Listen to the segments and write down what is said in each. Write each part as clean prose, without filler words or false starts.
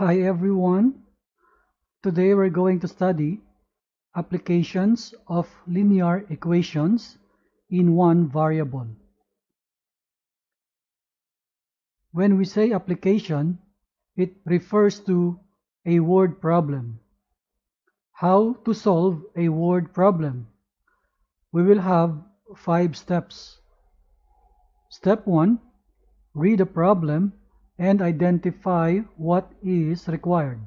Hi everyone. Today we're going to study applications of linear equations in one variable. When we say application, it refers to a word problem. How to solve a word problem? We will have 5 steps. Step 1. Read the problem and identify what is required.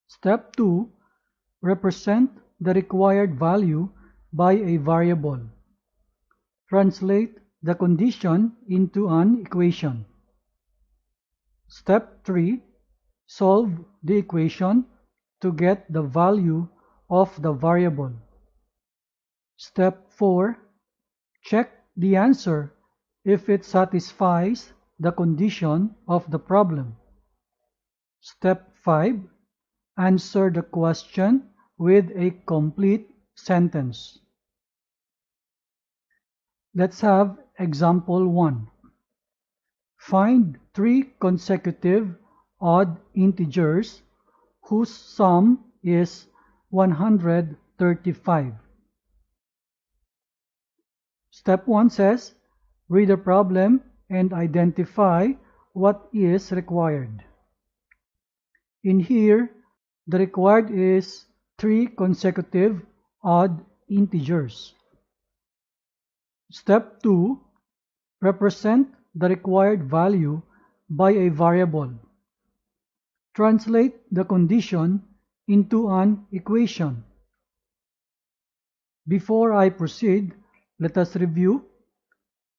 Step 2. Represent the required value by a variable. Translate the condition into an equation. Step 3. Solve the equation to get the value of the variable. Step 4. Check the answer if it satisfies the condition of the problem. Step 5. Answer the question with a complete sentence. Let's have example 1. Find 3 consecutive odd integers whose sum is 135. Step 1 says, read the problem and identify what is required. In here, the required is 3 consecutive odd integers. Step 2. Represent the required value by a variable. Translate the condition into an equation. Before I proceed, let us review.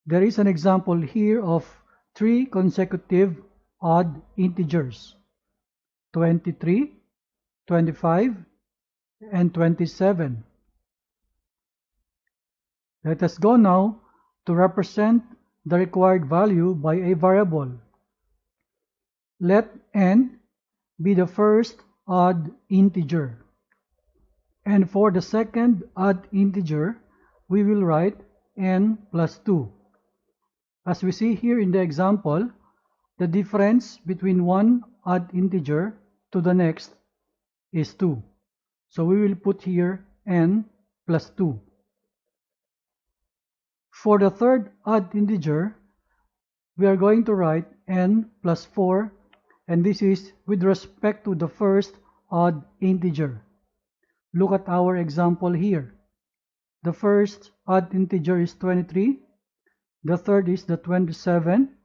There is an example here of 3 consecutive odd integers: 23, 25, and 27. Let us go now to represent the required value by a variable. Let n be the first odd integer, and for the second odd integer, we will write n plus 2. As we see here in the example, the difference between one odd integer to the next is 2. So we will put here n plus 2. For the third odd integer, we are going to write n plus 4, and this is with respect to the first odd integer. Look at our example here. The first odd integer is 23. The third is the 27.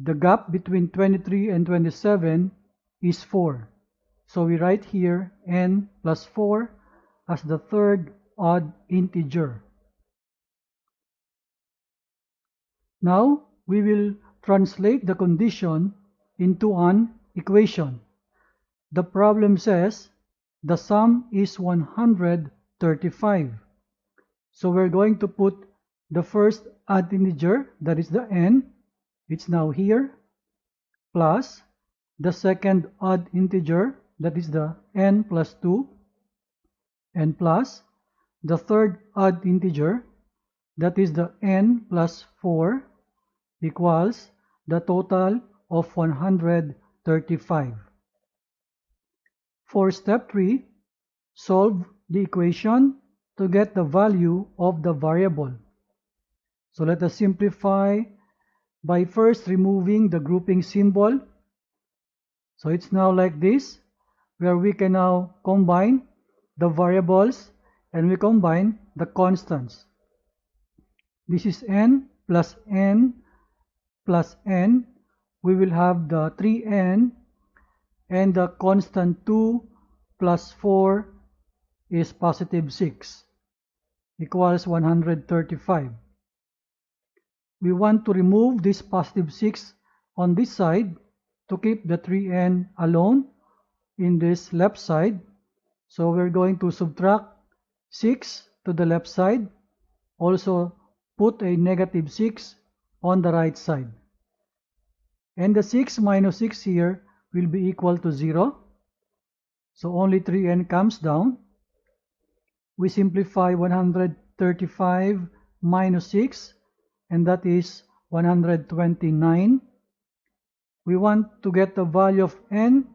The gap between 23 and 27 is 4. So we write here n plus 4 as the third odd integer. Now we will translate the condition into an equation. The problem says the sum is 135. So we're going to put the first odd integer, that is the n, it's now here, plus the second odd integer, that is the n plus 2, and plus the third odd integer, that is the n plus 4, equals the total of 135. For step 3, solve the equation to get the value of the variable. So let us simplify by first removing the grouping symbol. So it's now like this, where we can now combine the variables and we combine the constants. This is n plus n plus n. We will have the 3n, and the constant 2 plus 4 is positive 6, equals 135. We want to remove this positive 6 on this side to keep the 3n alone in this left side. So we're going to subtract 6 to the left side. Also put a negative 6 on the right side. And the 6 minus 6 here will be equal to 0. So only 3n comes down. We simplify 135 minus 6, and that is 129. we want to get the value of n,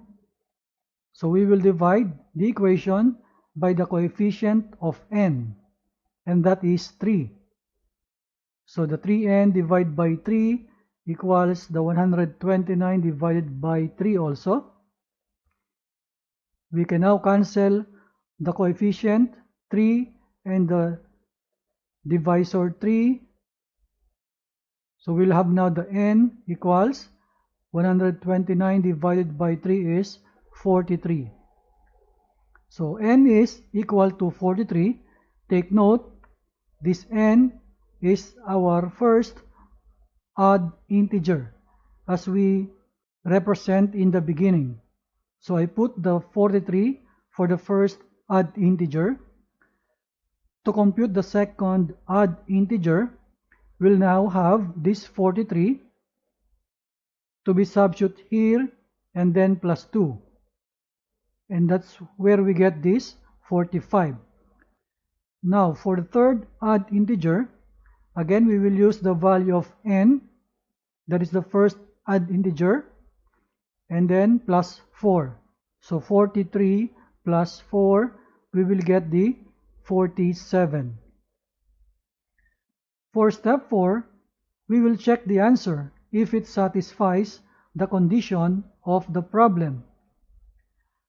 so we will divide the equation by the coefficient of n, and that is 3. So the 3n divided by 3 equals the 129 divided by 3 also. We can now cancel the coefficient 3 and the divisor 3. So we'll have now the n equals 129 divided by 3 is 43. So n is equal to 43. Take note, this n is our first odd integer as we represent in the beginning. So I put the 43 for the first odd integer. To compute the second odd integer, we'll now have this 43 to be substituted here and then plus 2. And that's where we get this 45. Now for the third odd integer, again we will use the value of n, that is the first odd integer, and then plus 4. So 43 plus 4, we will get the 47. For step 4, we will check the answer if it satisfies the condition of the problem.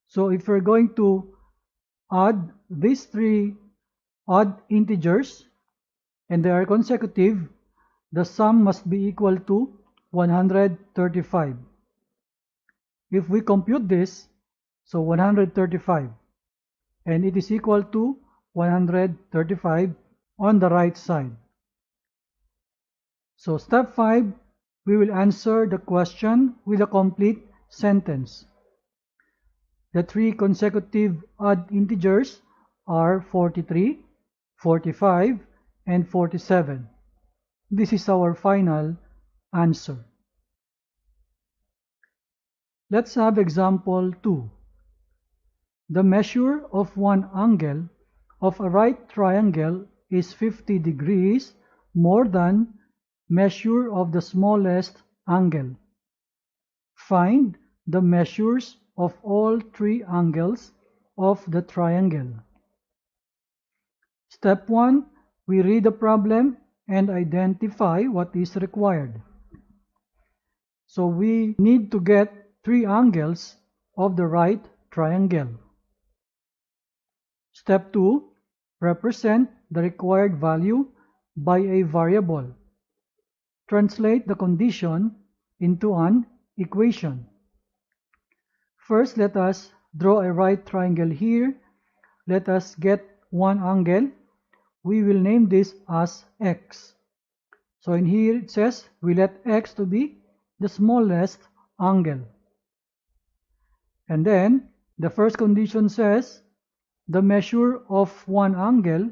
So if we're going to add these three odd integers and they are consecutive, the sum must be equal to 135. If we compute this, so 135, and it is equal to 135 on the right side. So step 5, we will answer the question with a complete sentence. The three consecutive odd integers are 43, 45, and 47. This is our final answer. Let's have example 2. The measure of one angle of a right triangle is 50 degrees more than measure of the smallest angle. Find the measures of all three angles of the triangle. Step 1, we read the problem and identify what is required. So we need to get three angles of the right triangle. Step 2, represent the required value by a variable. Translate the condition into an equation. First, let us draw a right triangle here. Let us get one angle. We will name this as x. So in here it says we let x to be the smallest angle. And then the first condition says the measure of one angle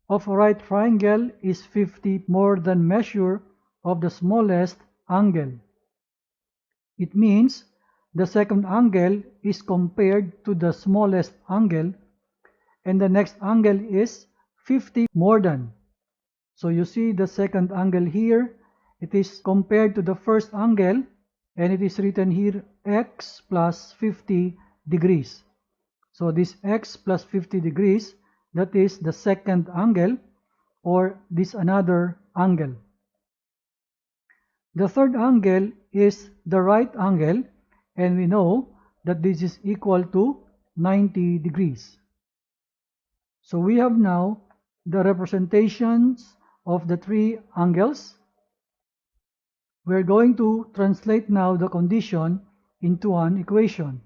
of a right triangle is 50 more than measure of the smallest angle. It means the second angle is compared to the smallest angle and the next angle is 50 more than. So you see the second angle here, it is compared to the first angle and it is written here x plus 50 degrees. So this x plus 50 degrees, that is the second angle or this another angle. The third angle is the right angle and we know that this is equal to 90 degrees. So we have now the representations of the three angles. We're going to translate now the condition into an equation.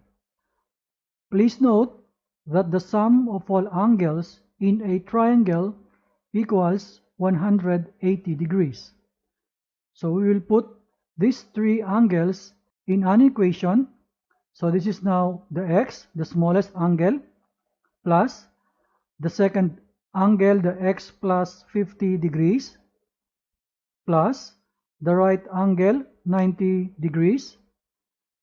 Please note that the sum of all angles in a triangle equals 180 degrees. So we will put these three angles in an equation. So this is now the x, the smallest angle, plus the second angle, the x plus 50 degrees, plus the right angle, 90 degrees,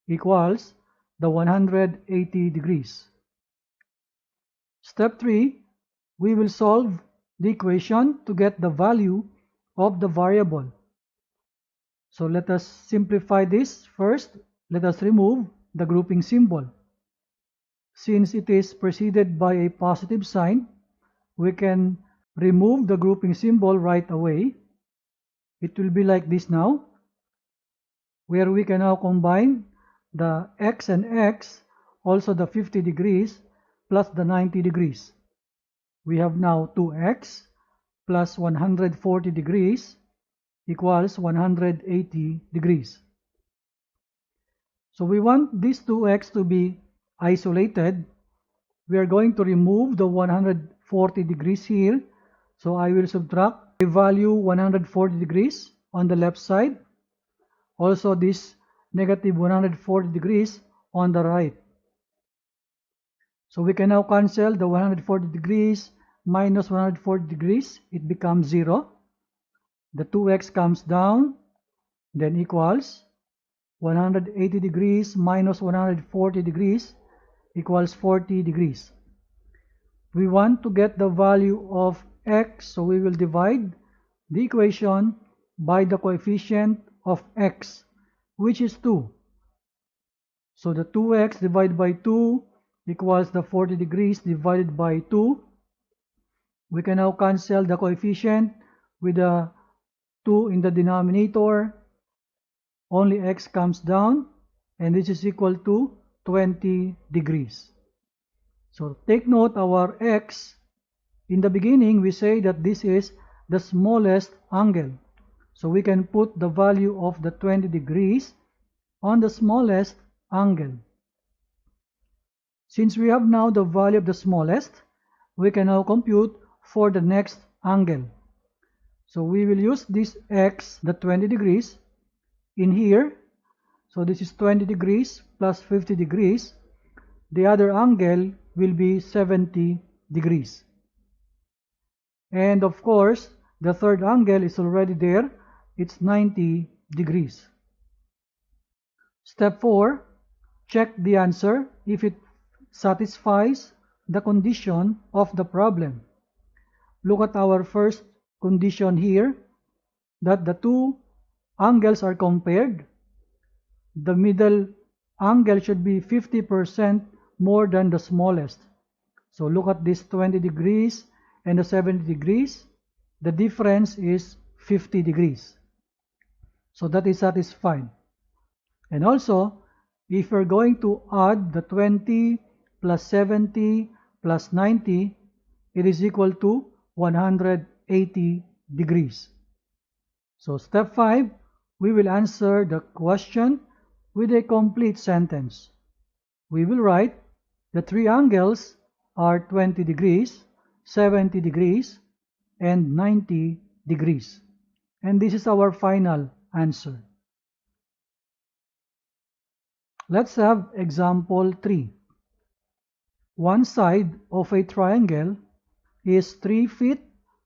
equals the 180 degrees. Step 3, we will solve the equation to get the value of the variable. So let us simplify this. First, let us remove the grouping symbol. Since it is preceded by a positive sign, we can remove the grouping symbol right away. It will be like this now, where we can now combine the x and x, also the 50 degrees plus the 90 degrees. We have now 2x plus 140 degrees equals 180 degrees. So we want these 2x to be isolated. We are going to remove the 140 degrees here. So I will subtract a value 140 degrees on the left side. Also this negative 140 degrees on the right. So we can now cancel the 140 degrees minus 140 degrees. It becomes 0. The 2x comes down, then equals 180 degrees minus 140 degrees equals 40 degrees. We want to get the value of x, so we will divide the equation by the coefficient of x, which is 2. So the 2x divided by 2 equals the 40 degrees divided by 2. We can now cancel the coefficient with the 2 in the denominator. Only x comes down, and this is equal to 20 degrees. So take note, our x, in the beginning we say that this is the smallest angle. So we can put the value of the 20 degrees on the smallest angle. Since we have now the value of the smallest, we can now compute for the next angle. So we will use this x, the 20 degrees, in here. So this is 20 degrees plus 50 degrees. The other angle will be 70 degrees. And of course, the third angle is already there. It's 90 degrees. Step 4, check the answer if it satisfies the condition of the problem. Look at our first condition here, that the two angles are compared. The middle angle should be 50% more than the smallest. So look at this 20 degrees and the 70 degrees. The difference is 50 degrees. So that is satisfied. And also, if we're going to add the 20 plus 70 plus 90, it is equal to 180 degrees. So step 5, we will answer the question with a complete sentence. We will write the three angles are 20 degrees, 70 degrees, and 90 degrees. And this is our final answer. Let's have example 3. One side of a triangle is 3 feet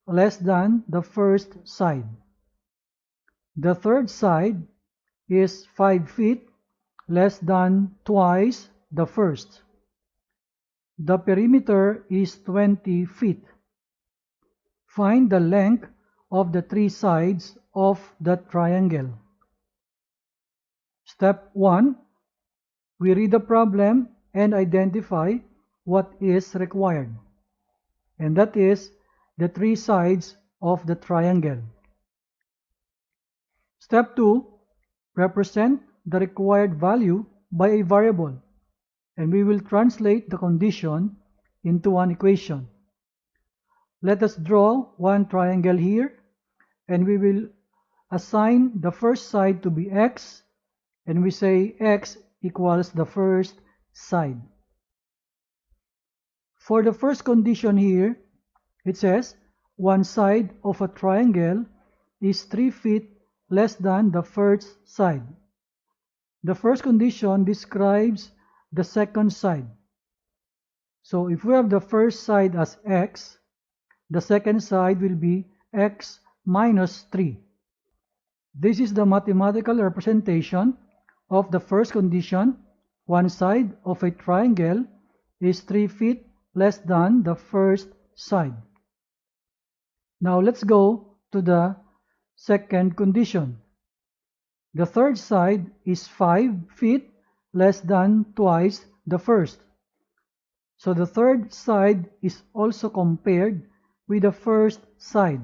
less than the first side. The third side is 5 feet less than twice the first. The perimeter is 20 feet. Find the length of the three sides of the triangle. Step 1. We read the problem and identify what is required. And that is the three sides of the triangle. Step 2. Represent the required value by a variable, and we will translate the condition into an equation. Let us draw one triangle here, and we will assign the first side to be x, and we say x equals the first side. For the first condition here, it says one side of a triangle is 3 feet less than the first side. The first condition describes the second side. So if we have the first side as x, the second side will be x minus 3. This is the mathematical representation of the first condition. One side of a triangle is 3 feet less than the first side. Now let's go to the second condition. The third side is 5 feet less than twice the first. So the third side is also compared with the first side.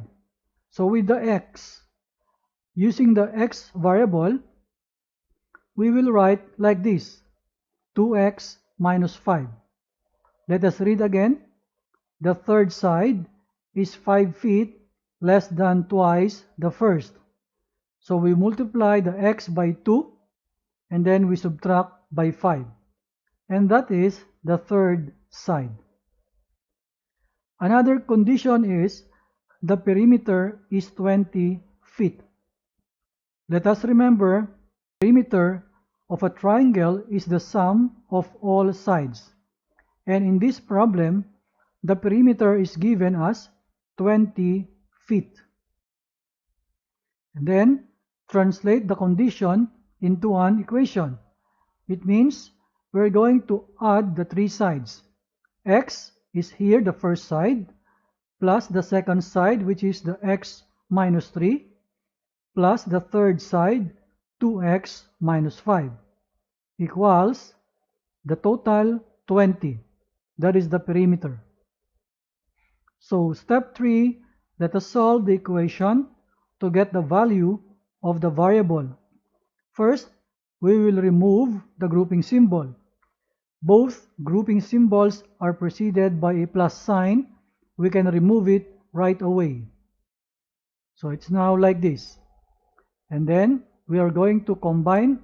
So with the x, using the x variable, we will write like this, 2x minus 5. Let us read again. The third side is 5 feet less than twice the first. So we multiply the x by 2 and then we subtract by 5. And that is the third side. Another condition is the perimeter is 20 feet. Let us remember, the perimeter of a triangle is the sum of all sides. And in this problem, the perimeter is given as 20 feet. And then translate the condition into an equation. It means we're going to add the three sides. X is here the first side, plus the second side, which is the x minus 3, plus the third side, 2x minus 5, equals the total 20. That is the perimeter. So step 3, let us solve the equation to get the value of the variable. First, we will remove the grouping symbol. Both grouping symbols are preceded by a plus sign. We can remove it right away. So it's now like this. And then we are going to combine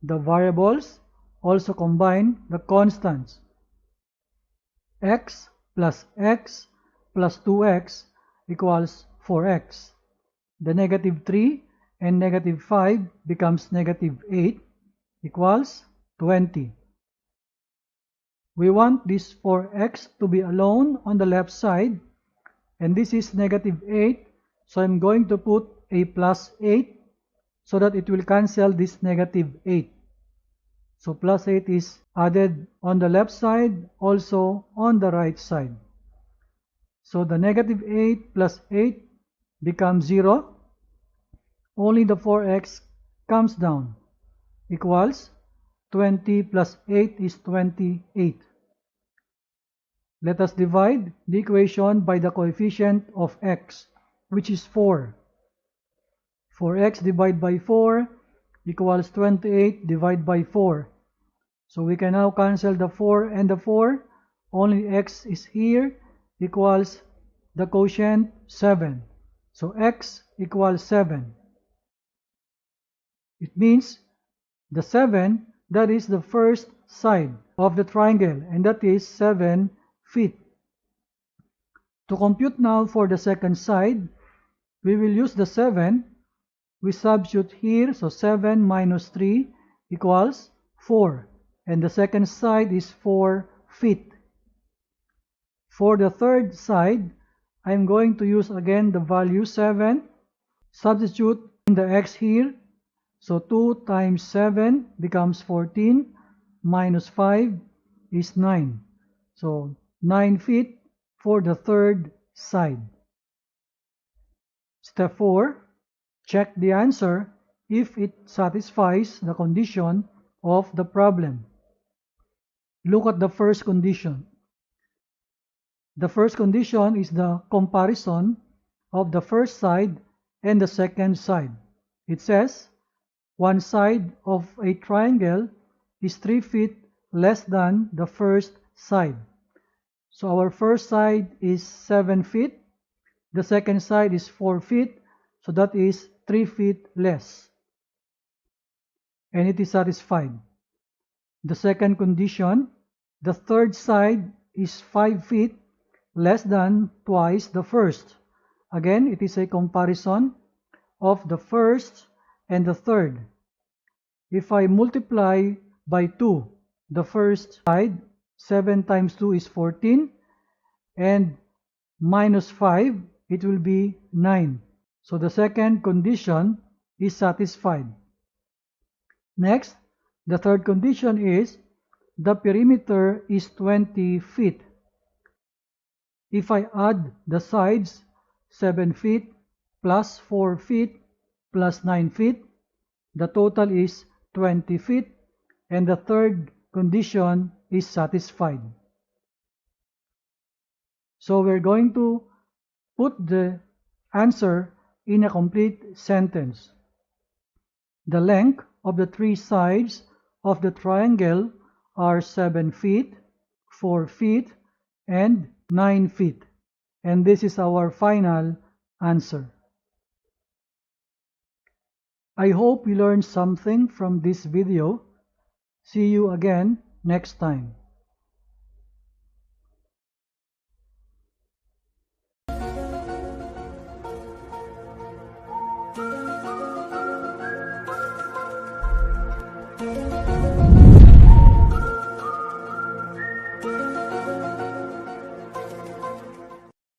the variables, also combine the constants. X plus 2x equals 4x. The negative 3 and negative 5 becomes negative 8 equals 20. We want this 4x to be alone on the left side, and this is negative 8, so I'm going to put a plus 8 so that it will cancel this negative 8. So plus 8 is added on the left side, also on the right side. So the negative 8 plus 8 becomes 0. Only the 4x comes down, equals 20 plus 8 is 28. Let us divide the equation by the coefficient of x, which is 4. 4x divided by 4 equals 28 divided by 4. So we can now cancel the 4 and the 4. Only x is here, equals the quotient 7. So x equals 7. It means the 7, that is the first side of the triangle, and that is 7 feet. To compute now for the second side, we will use the 7. We substitute here, so 7 minus 3 equals 4. And the second side is 4 feet. For the third side, I'm going to use again the value 7. Substitute in the x here. So 2 times 7 becomes 14, minus 5 is 9. So 9 feet for the third side. Step 4, check the answer if it satisfies the condition of the problem. Look at the first condition. The first condition is the comparison of the first side and the second side. It says, one side of a triangle is 3 feet less than the first side. So our first side is 7 feet. The second side is 4 feet. So that is 3 feet less. And it is satisfied. The second condition, the third side is 5 feet less than twice the first. Again, it is a comparison of the first and the third. If I multiply by 2 the first side, 7 times 2 is 14, and minus 5, it will be 9. So the second condition is satisfied. Next, the third condition is the perimeter is 20 feet. If I add the sides, 7 feet plus 4 feet plus 9 feet, the total is 20 feet, and the third condition is satisfied. So we're going to put the answer in a complete sentence. The length of the three sides of the triangle are 7 feet, 4 feet, and 9 feet. And this is our final answer. I hope you learned something from this video. See you again next time.